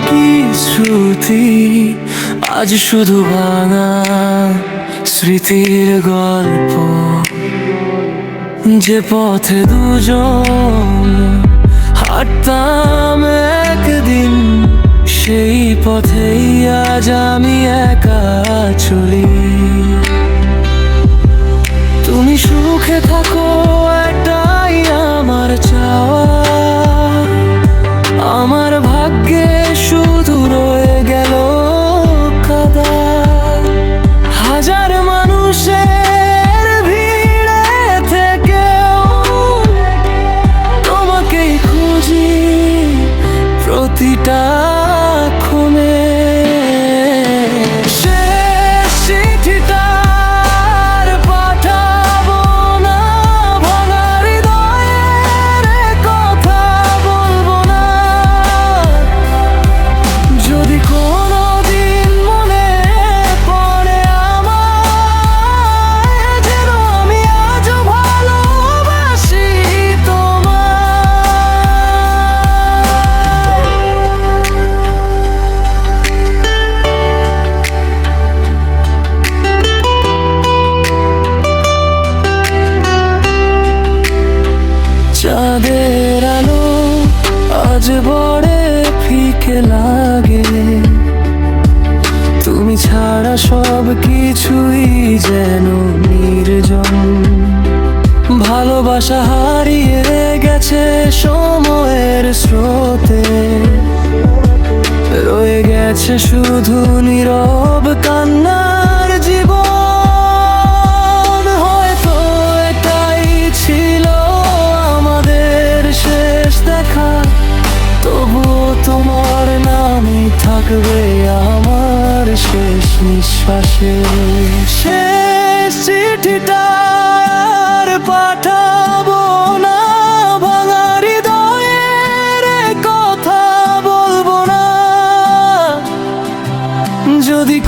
কি শ্রুতি, আজ শুধু ভাঙা স্মৃতির গল্প। যে পথে দুজন হাঁটতাম একদিন, সেই পথেই আজ আমি একা চলি। তুমি সুখে থাকো, এটাই আমার চাওয়া। আমার ভাগ্যে শুধু রয়ে গেল কাদা। হাজার মানুষের ভিড়ে থেকেও তোমাকেই খুঁজি প্রতিটা ক্ষণে। শেষ চিঠিটা আর পাঠাবো না, ভাঙা হৃদয়ের কথা বলবো না। যদি কোনোদিন মনে পড়ে আমায়, যেন আমি আজও ভালোবাসি চাঁদের আলো আজ বড় ফিকে লাগে। তুমি ছাড়া সব কিছুই যেন নির্জন। ভালোবাসা হারিয়ে গেছে সময়ের স্রোতে, রয়ে গেছে শুধু নীরব কান্নার জীবন। হয়তো এটাই ছিল আমাদের শেষ দেখা, তবুও তোমার নামই থাকবে আমার শেষ নিঃশ্বাসে। শেষ চিঠিটা আর পাঠাবো না, ভাঙা হৃদয়ের কথা বলবো না। যদি